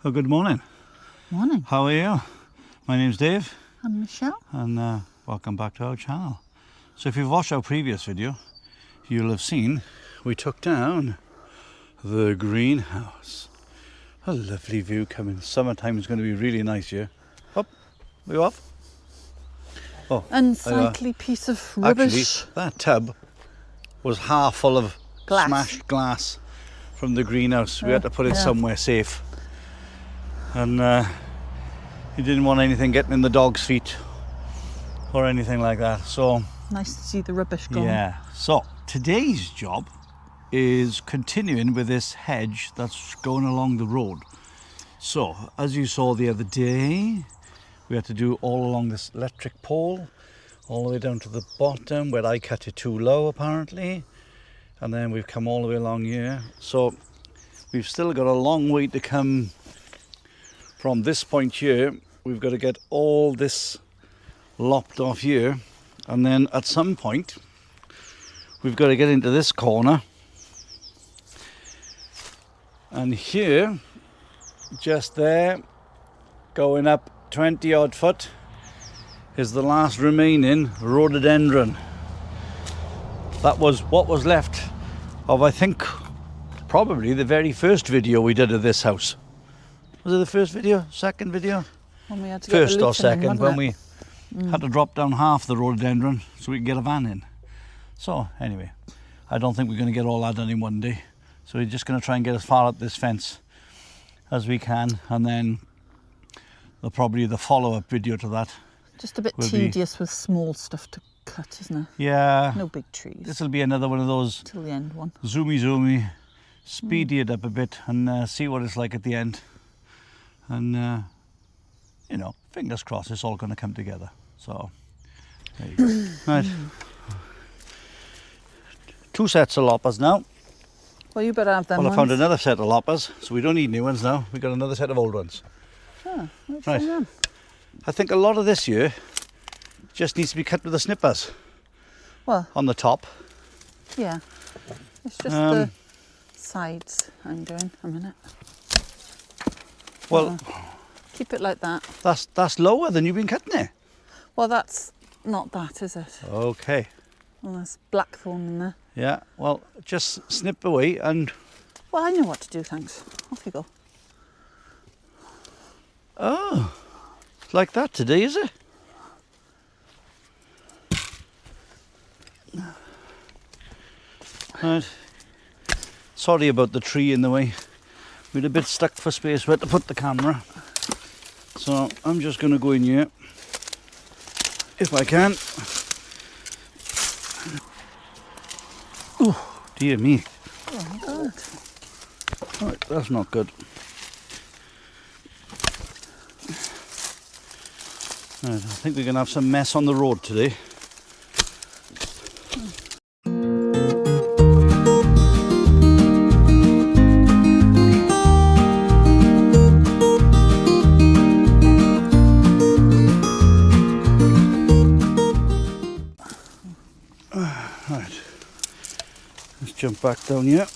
Well, good morning. Morning. How are you? My name's Dave. I'm Michelle. And welcome back to our channel. So if you've watched our previous video, you'll have seen we took down the greenhouse. A lovely view coming. Summertime is going to be really nice here. Up, we off? Oh, Unsightly piece of rubbish. Actually, that tub was half full of Glass. smashed glass from the greenhouse. We had to put it somewhere safe. And he didn't want anything getting in the dog's feet or anything like that. So nice to see the rubbish gone. yeah. So today's job is continuing with this hedge that's going along the road. So as you saw the other day, we had to do all along this electric pole, all the way down to the bottom where I cut it too low apparently. And then we've come all the way along here. So we've still got a long way to come from this point here. We've got to get all this lopped off here. And then at some point, we've got to get into this corner. And here, just there, going up 20 odd foot, is the last remaining rhododendron. That was what was left of, I think, probably the very first video we did of this house. Was it the first video? Second video? When we had to First get or second, when we Mm. had to drop down half the rhododendron so we could get a van in. So anyway, I don't think we're going to get all that done in one day. So we're just going to try and get as far up this fence as we can, and then probably the follow-up video to that. Just a bit tedious with small stuff to cut, isn't it? Yeah. No big trees. This will be another one of those till the end one. Zoomy, speedy it up a bit and see what it's like at the end. And you know, fingers crossed it's all going to come together. So there you go. Right. 2 sets of loppers now. Well, you better have them. Well, I found another set of loppers, so we don't need new ones now. We've got another set of old ones. Oh, right. I think a lot of this here just needs to be cut with the snippers. Well, on the top. Yeah. It's just the sides I'm doing a minute. Well, keep it like that. That's lower than you've been cutting it. Well, that's not that, is it? Okay. Well, there's blackthorn in there. Yeah, well, just snip away and... Well, I know what to do, thanks. Off you go. Oh, it's like that today, is it? Right. Sorry about the tree in the way. We're a bit stuck for space where to put the camera. So I'm just going to go in here, if I can. Oh, dear me. Oh my God. Right, that's not good. Right, I think we're going to have some mess on the road today. Right, let's jump back down here.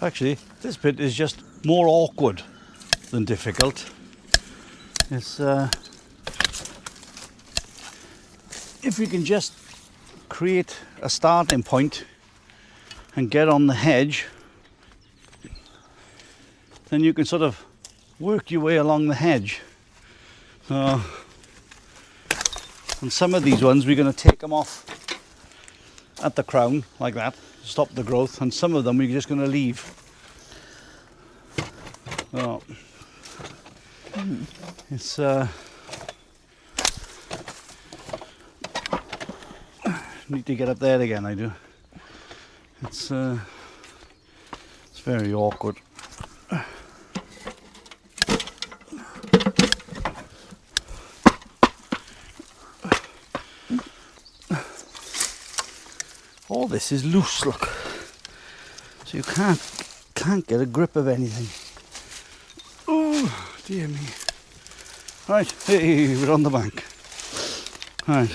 Actually, this bit is just more awkward than difficult. It's if we can just create a starting point and get on the hedge, then you can sort of work your way along the hedge. And some of these ones we're going to take them off at the crown like that, stop the growth, and some of them we're just going to leave. Oh. It's need to get up there again. I do. It's very awkward. all this is loose, look. So you can't get a grip of anything. Oh, dear me. Right, hey, we're on the bank. Right.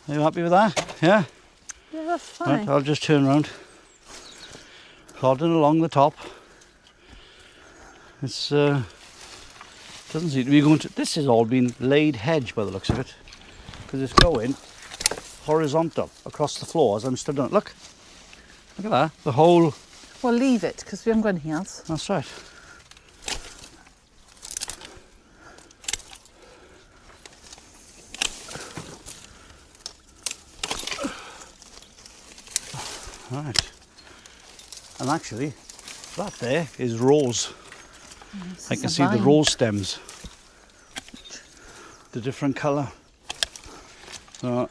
Are you happy with that? Yeah? Yeah, that's fine. Right, I'll just turn around. Plodding along the top. It's doesn't seem to be going to. This has all been laid hedge by the looks of it, because it's going horizontal across the floor as I'm stood on it. Look at that. The whole. Well, leave it because we haven't got anything else. That's right. Right. And actually, that there is rose. I can see the rose stems. The different colour. So,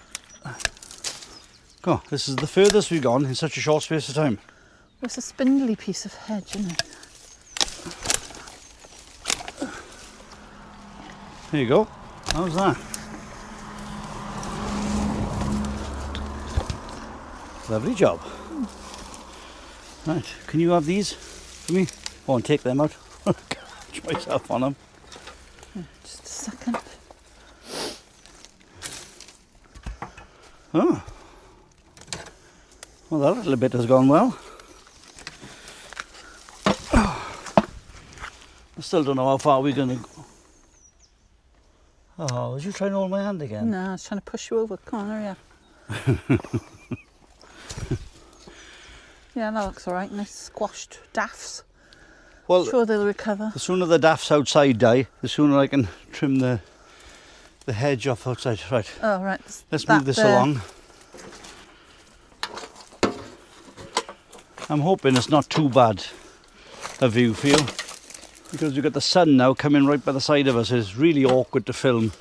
this is the furthest we've gone in such a short space of time. It's a spindly piece of hedge, isn't it? There you go. How's that? Lovely job. Right, can you have these for me? Oh, and take them out. Catch myself on them. Just a second. Oh. Well, that little bit has gone well. I still don't know how far we're going to go. Oh, was you trying to hold my hand again? No, I was trying to push you over. Come on, hurry up. Yeah, that looks alright. Nice squashed daffs. Well, Sure they'll recover. the sooner the daffs outside die, the sooner I can trim the hedge off outside. Right. Oh, right. Let's move this along. I'm hoping it's not too bad a view for you, because we've got the sun now coming right by the side of us. It's really awkward to film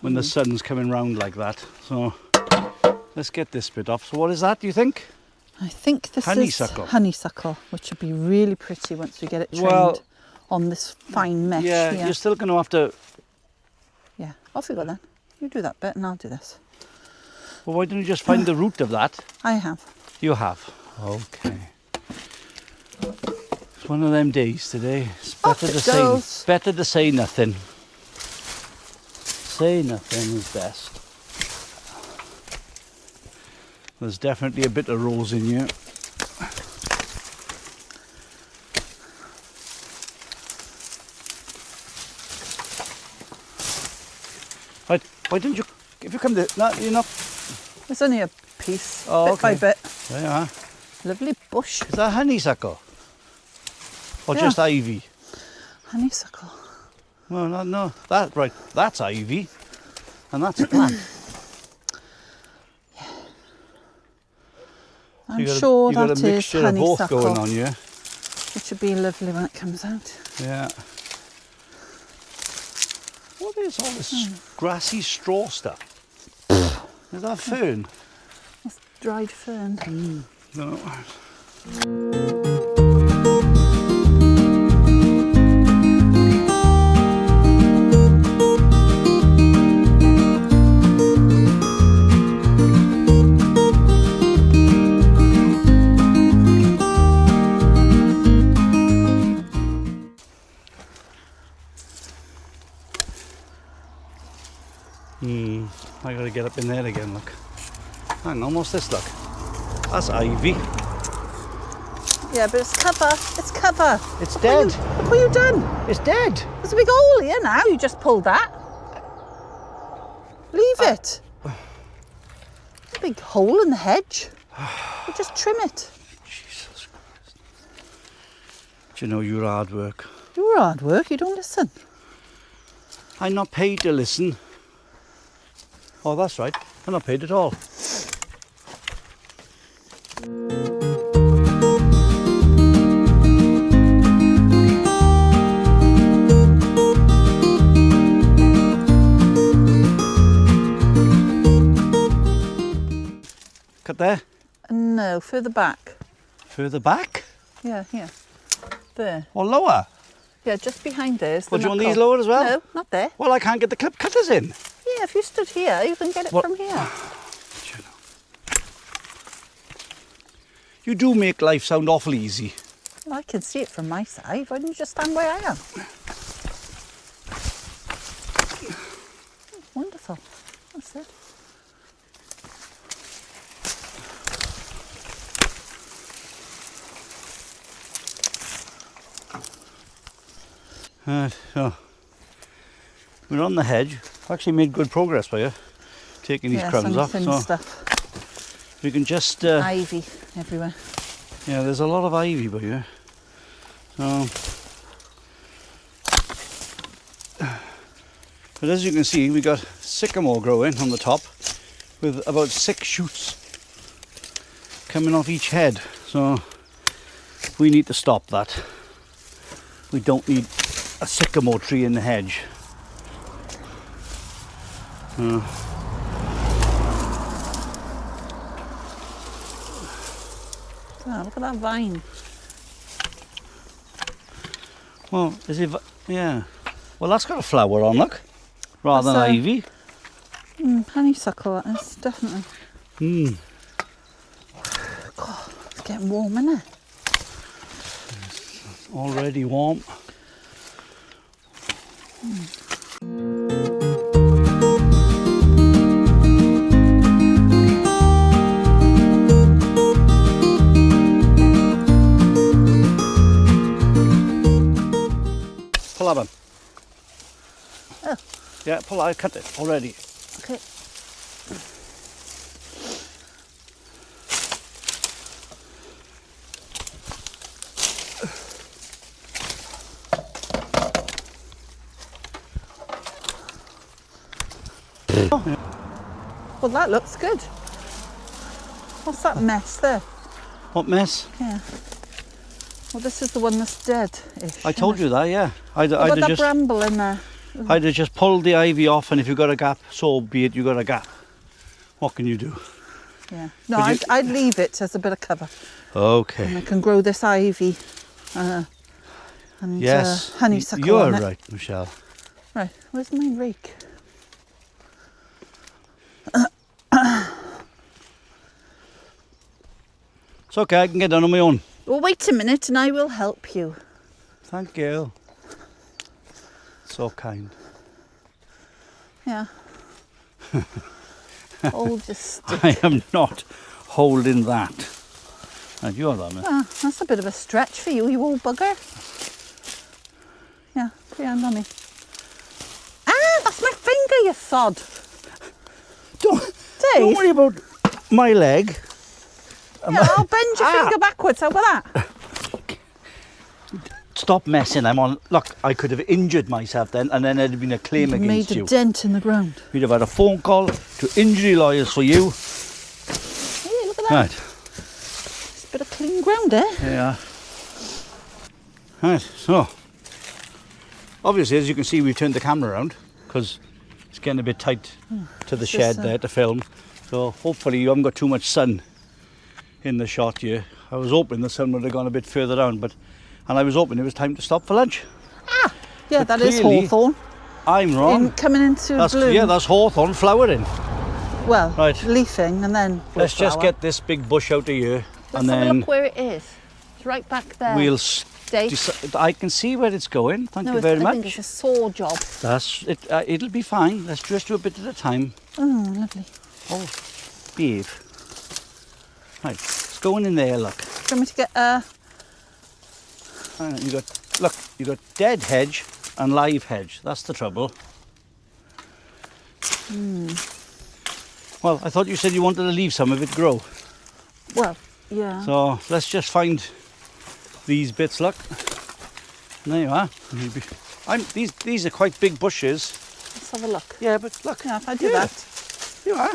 when the sun's coming round like that. So let's get this bit off. So what is that, do you think? I think this Honeysuckle. is honeysuckle, which would be really pretty once we get it trained on this fine mesh. Yeah, here. you're still going to have to. Yeah, off you go then. You do that bit and I'll do this. Well, why don't you just find the root of that? I have. You have. Okay. It's one of them days today. It's better to say nothing. Say nothing is best. There's definitely a bit of rose in here. Right, why didn't you, if you come to, no, you're not. It's only a piece, Oh, bit by bit. There you are. Lovely bush. Is that honeysuckle? Or Yeah. just ivy? Honeysuckle. Well, no, that, right, that's ivy. And that's a plant. I'm sure that is honeysuckle. You've got a mixture of both honeysuckle, going on here. which would be lovely when it comes out. Yeah. What is all this grassy straw stuff? Is that fern? It's dried fern. No. I gotta get up in there again, look. Hang on, what's this, look? That's ivy. Yeah, but it's cover. It's cover. It's dead. Look what you've done. It's dead. There's a big hole here now. You just pulled that. Leave it. There's a big hole in the hedge. You just trim it. Jesus Christ. Do you know your hard work? You're hard work. You don't listen. I'm not paid to listen. Oh, that's right. I'm not paid at all. No, further back. Further back? Yeah, here. There. Or lower? Yeah, just behind there is the Well, do you want knuckle. these lower as well? No, not there. Well, I can't get the clip cutters in. Yeah, if you stood here, you can get it What? from here. You do make life sound awful easy. Well, I can see it from my side. Why don't you just stand where I am? Wonderful. That's it. So we're on the hedge. Actually made good progress by you, taking these crumbs off. Thin So stuff. we can just Ivy everywhere. yeah, there's a lot of ivy by you. So, but as you can see, we got sycamore growing on the top, with about 6 shoots coming off each head. So we need to stop that. We don't need a sycamore tree in the hedge. Oh, look at that vine. Well, is it? Yeah. Well, that's got a flower on, look, rather than ivy. Honeysuckle, that is, definitely. God, it's getting warm, isn't it? Already warm. Pull that one. Oh. Yeah, pull. I cut it already. Okay. Well, that looks good. What's that mess there? What mess? Yeah. Well, this is the one that's dead. I told you that, yeah. I'd What about have that just, bramble in there? I'd have just pulled the ivy off, and if you got a gap, so be it. You got a gap. What can you do? Yeah. No, But I'd leave it as a bit of cover, and Okay. I can grow this ivy and Yes. honeysuckle You're on it. right, Michelle. Right. Where's my rake? It's okay. I can get done on my own. Well, wait a minute, and I will help you. Thank you. So kind. Yeah. Hold your stick. I am not holding that. And you are that, man. Ah, that's a bit of a stretch for you, you old bugger. Yeah, put your hand on me. Ah, that's my finger, you sod. Don't Dave, worry about my leg. yeah, I'll bend your finger backwards, how about that? Stop messing. I'm on. Look, I could have injured myself then, and then there'd have been a claim You against made a you. dent in the ground. We'd have had a phone call to injury lawyers for you. Hey, look at that. Right. It's a bit of clean ground, eh? Yeah. Right. So, obviously, as you can see, we've turned the camera around because it's getting a bit tight to the It's shed just, there to film. So, hopefully, you haven't got too much sun in the shot here. I was hoping the sun would have gone a bit further down, and I was hoping it was time to stop for lunch. Ah, yeah, But that is clearly, hawthorn. I'm wrong. Coming into bloom. Yeah, that's hawthorn flowering. Well, Right. leafing and then will Let's just flower. get this big bush out of here, Let's and have a then look where it is. It's right back there. we'll. Dave. I can see where it's going. Thank No, you very I think much. it's a saw job. That's it. It'll be fine. Let's just do a bit at a time. Oh, lovely. Oh, babe. Right, it's going in there. Look. Do you want me to get You got dead hedge and live hedge. That's the trouble. Well, I thought you said you wanted to leave some of it grow. well, yeah. So let's just find these bits. Look. And there you are. These are quite big bushes. Let's have a look. Yeah, but look. Yeah, if I do Yeah. that. You are.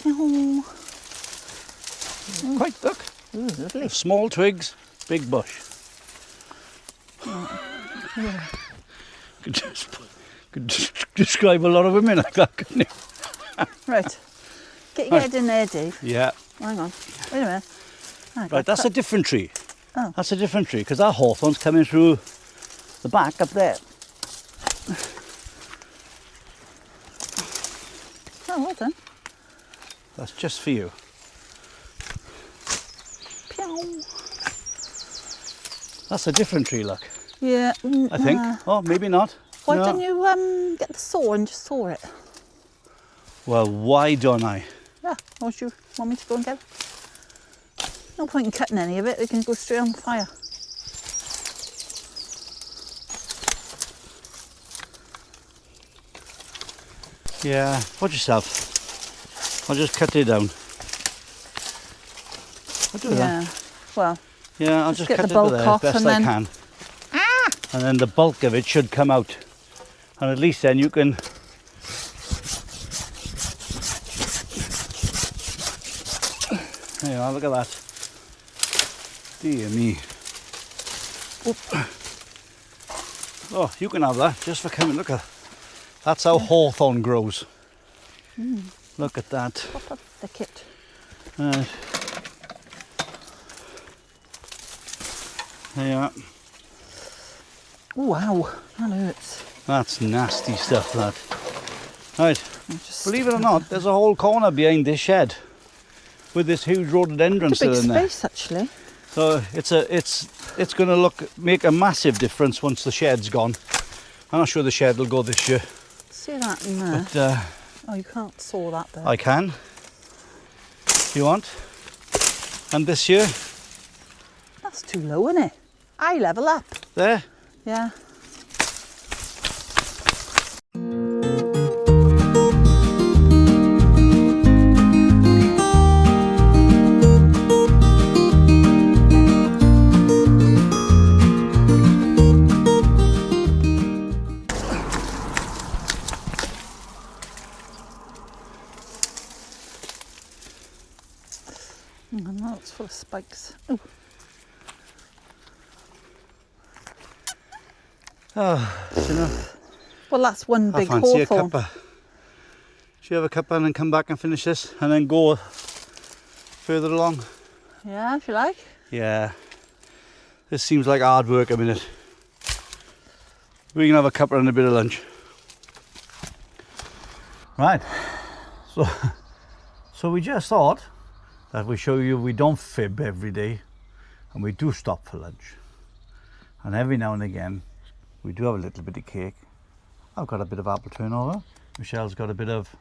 Oh, Quite, look. ooh, lovely. Small twigs, big bush. Yeah. Could just describe a lot of women like that, couldn't you? Right. Get your head in there, Dave. Yeah. Hang on. Wait a minute. Right, that's a different tree. Oh. That's a different tree, because that hawthorn's coming through the back up there. Oh, well done. That's just for you. Pew. That's a different tree, look. Yeah. I think. Oh, maybe not. Why No. don't you get the saw and just saw it? Well, why don't I? Yeah. Or do you want me to go and get it? No point in cutting any of it. It can go straight on the fire. Yeah, watch yourself. I'll just cut it down. I'll do that. Yeah. Well. Yeah, I'll Just just get cut the it over bulk there off as best and I then- can. And then the bulk of it should come out. And at least then you can... There you are, look at that. Dear me. Oop. Oh, you can have that just for coming. Look at that. That's how hawthorn grows. Look at that. Proper thicket. Right. There you are. Oh, wow. That hurts. That's nasty stuff, that. Right. I'll just Believe it or not, there's a whole corner behind this shed with this huge rhododendron It's a big still in there. space, actually. So it's going to make a massive difference once the shed's gone. I'm not sure the shed will go this year, See that in there? but Oh, you can't saw that there. I can. If you want. And this year, That's too low, isn't it? Eye level up. there. Yeah. And that's full of spikes. Oh, Oh, do you know, well, that's one I big fancy a hawthorn. cuppa. Should you have a cuppa and then come back and finish this and then go further along? Yeah, if you like. Yeah. This seems like hard work a minute. We can have a cuppa and a bit of lunch. Right. So we just thought that we show you we don't fib every day and we do stop for lunch. And every now and again we do have a little bit of cake. I've got a bit of apple turnover. Michelle's got a bit of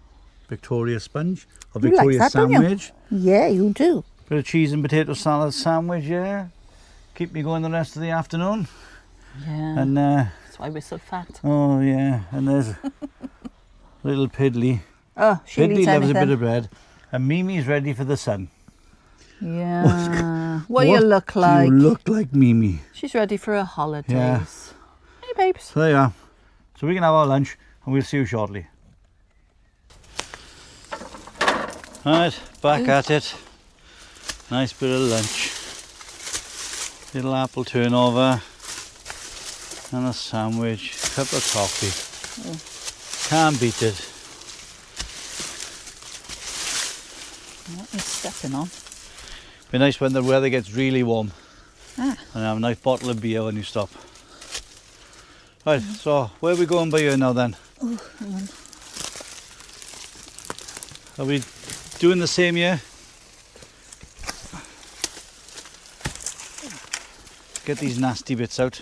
Victoria sponge or You like Victoria that, don't you? sandwich. Yeah, you do. Bit of cheese and potato salad sandwich, yeah. Keep me going the rest of the afternoon. Yeah. And That's why we're so fat. oh yeah, and there's little Piddly. Oh, she'll Piddly eat loves anything. a bit of bread. And Mimi's ready for the sun. Yeah. What do you look like? You look like Mimi. She's ready for her holidays. Yeah. Hey, babes. So there you are. So we can have our lunch and we'll see you shortly. Right, back at it. Nice bit of lunch. Little apple turnover and a sandwich, cup of coffee. Can't beat it. What are you stepping on? Be nice when the weather gets really warm Ah. and have a nice bottle of beer when you stop. Right, so where are we going by here now then? Oh, hang on. Are we doing the same here? Get these nasty bits out.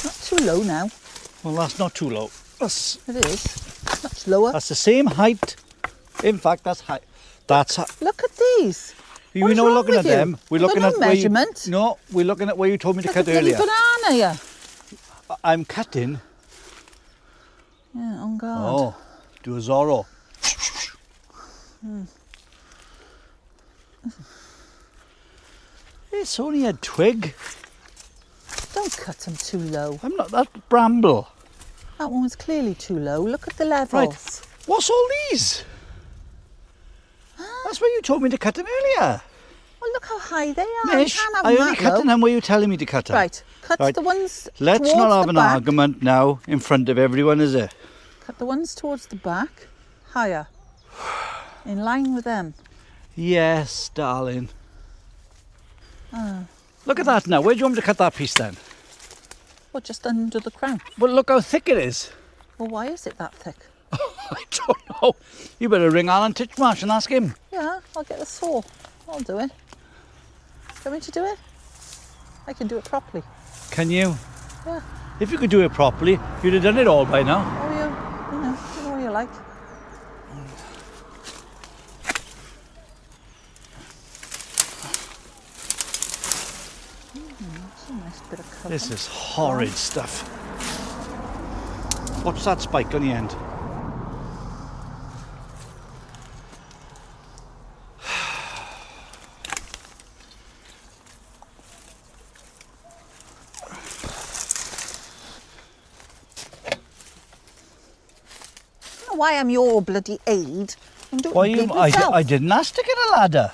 Not too low now. Well, that's not too low. That's It is. Much lower. the same height. In fact, that's high. That's Look at these. you What's know wrong looking with at you? them. We're You've got looking no at where you, measurement. no, we're looking at where you told me to Look cut at the bloody earlier. banana here. I'm cutting. Yeah, on guard. Oh, do a Zorro. It's only a twig. Don't cut them too low. I'm not that bramble. That one was clearly too low. Look at the levels. What's all these? That's where you told me to cut them earlier. Well, look how high they are. Mish, You can't have I them only that cut low. them where you telling me to cut them. Right, cut Right. the ones Let's towards not have the an back. argument now in front of everyone, is it? Cut the ones towards the back higher. In line with them. Yes, darling. Ah. Look at that now. Where do you want me to cut that piece then? Well, just under the crown. Well, look how thick it is. Well, why is it that thick? I don't know. You better ring Alan Titchmarsh and ask him. Yeah, I'll get the saw. I'll do it. Do you want me to do it? I can do it properly. Can you? Yeah. If you could do it properly, you'd have done it all by now. Oh, you know what you like. That's a nice bit of colour. This is horrid stuff. What's that spike on the end? I don't know why I'm your bloody aid. I'm doing Why it you? myself. I didn't ask to get a ladder.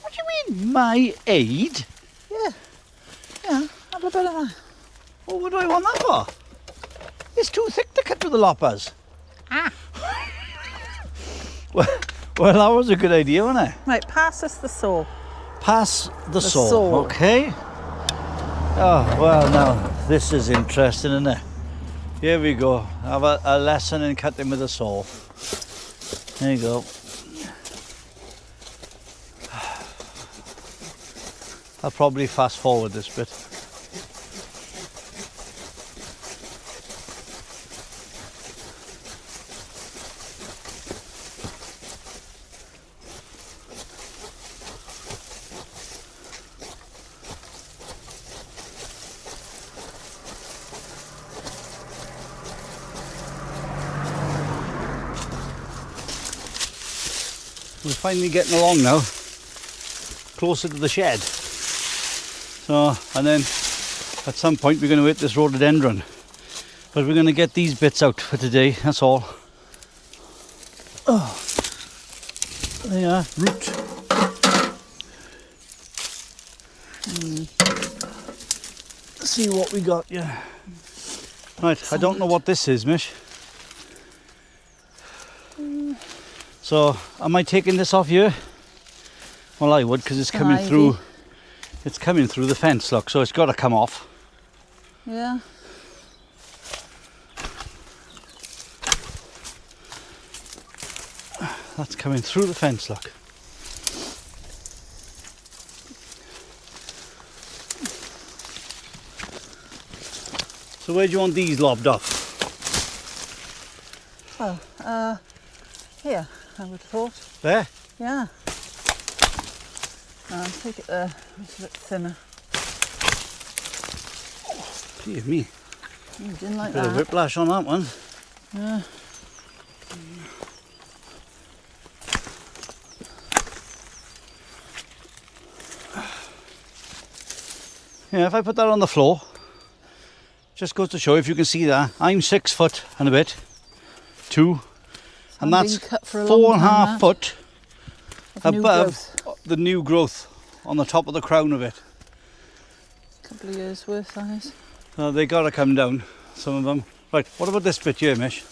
What do you mean, my aid? Yeah. Yeah, have a bit of that. Well, what do I want that for? It's too thick to cut with the loppers. Ah. Well, that was a good idea, wasn't it? Right, pass us the saw. Pass the saw. saw. Okay. Oh, well, now, this is interesting, isn't it? Here we go. Have a lesson in cutting with a saw. There you go. I'll probably fast forward this bit. We're finally getting along now, closer to the shed. So, and then at some point we're going to hit this rhododendron. But we're going to get these bits out for today, that's all. Oh, they are, root. See what we got, yeah. Right, I don't know what this is, Mish. So, am I taking this off here? Well, I would, because it's coming Ivy. through. It's coming through the fence, look. So it's got to come off. Yeah. That's coming through the fence, look. So where do you want these lobbed off? Oh, here, I would have thought. There? Yeah. Take it there. It's a bit thinner. Dear me. You didn't like Bit of that. whiplash on that one. Yeah. Yeah, if I put that on the floor, just goes to show, if you can see that, I'm 6 foot and a bit, 2, and Hasn't that's been cut for a long 4.5 time, that. foot Of new above growth. the new growth on the top of the crown of it. Couple of years worth, that is. So they got to come down, some of them. Right, what about this bit here, Mish?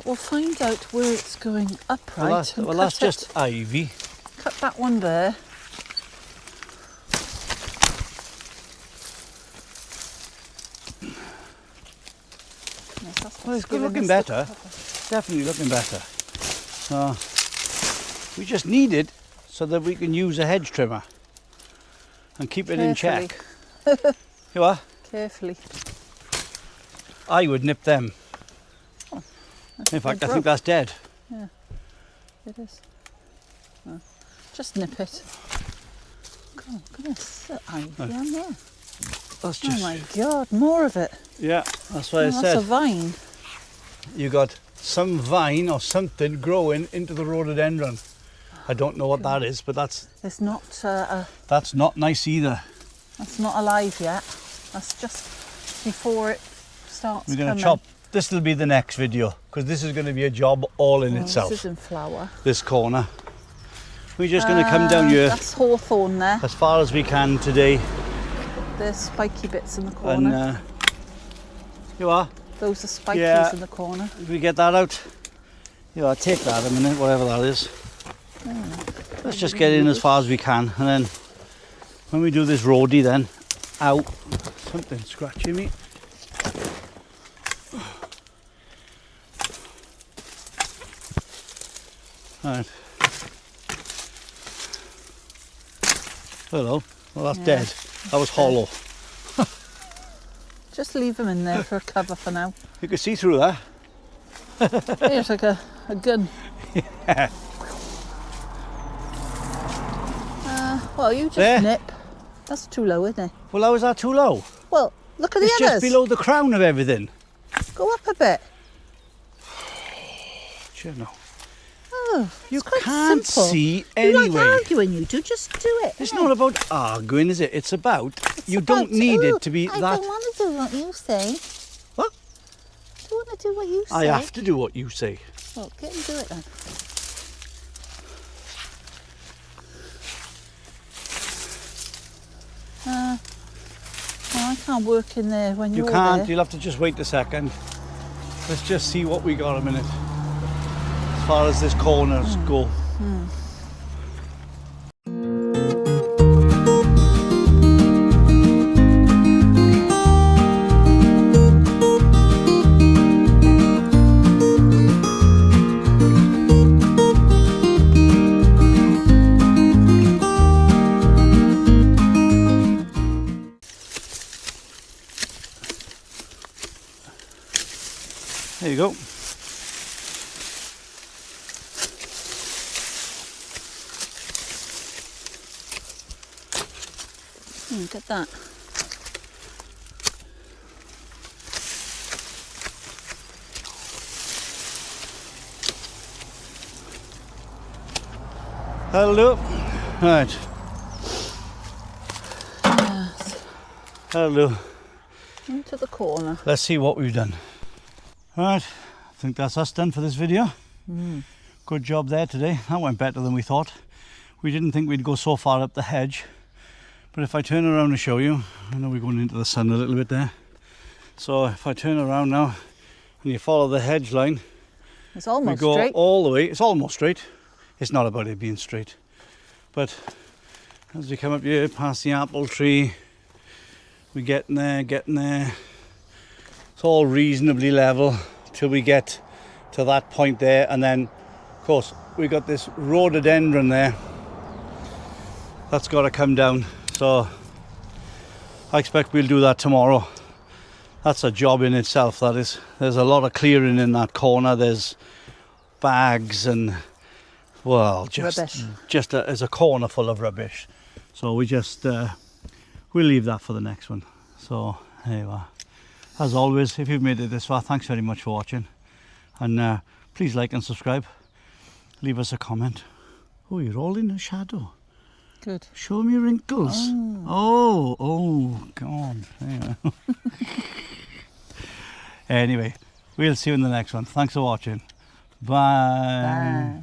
We'll find out where it's going upright. Well, that's just ivy. Cut that one there. Yes, that's Well, what's it's good giving looking us the better. cover. Definitely looking better. So we just need it so that we can use a hedge trimmer and keep it in check. You are? Carefully. I would nip them. Oh, In fact, I broke. think that's dead. Yeah, it is. Oh, just nip it. God, look at this. Ivy on there. That's Oh just, my God, more of it. yeah, that's what I That's said. a vine. You got some vine or something growing into the rhododendron. I don't know what that is, but that's It's not. not nice either. That's not alive yet. That's just before it starts. We're going coming. to chop. This will be the next video because this is going to be a job all in Oh, itself. This is in flower. This corner. We're just going to come down here That's hawthorn there. as far as we can today. There's spiky bits in the corner. And you are? Those are spikies Yeah. in the corner. If we get that out, you are, take that a minute, whatever that is. Let's just get in as far as we can, and then when we do this roadie then, out, something scratching me. Right. Hello. Well, that's dead. That was hollow. Just leave them in there for a cover for now. You can see through that. Here's like a gun. Yeah. Well, you just There. nip. That's too low, isn't it? Well, how is that too low? Well, look at It's the others. just below the crown of everything. Go up a bit. You know. Oh, You it's quite can't simple. see You anyway. like arguing, you do. Just do it. It's innit? not about arguing, is it? It's about you It's about, don't need "Ooh, it to be I that. don't want to do what you say. What? I don't want to do what you say. I have to do what you say. Well, get and do it then. Well, I can't work in there when You you're can't. there. You'll have to just wait a second. Let's just see what we got a minute. As far as this corners go. There you go. Look at that. Hello. Right. Yes. Hello. Into the corner. Let's see what we've done. Right. I think that's us done for this video. Good job there today. That went better than we thought. We didn't think we'd go so far up the hedge. But if I turn around and show you, I know we're going into the sun a little bit there. So if I turn around now and you follow the hedge line, It's we almost go straight. all the way. It's almost straight. It's not about it being straight. But as we come up here past the apple tree, we're getting there. It's all reasonably level till we get to that point there, and then of course we got this rhododendron there that's got to come down, so I expect we'll do that tomorrow. That's a job in itself, that is. There's a lot of clearing in that corner. There's bags and, well, Rubbish. there's a corner full of rubbish, so we just we'll leave that for the next one. So there you are. As always, if you've made it this far, thanks very much for watching, and please like and subscribe. Leave us a comment. Oh, you're all in a shadow. Good. Show me your wrinkles. Oh God. There you are. Anyway, we'll see you in the next one. Thanks for watching. Bye. Bye.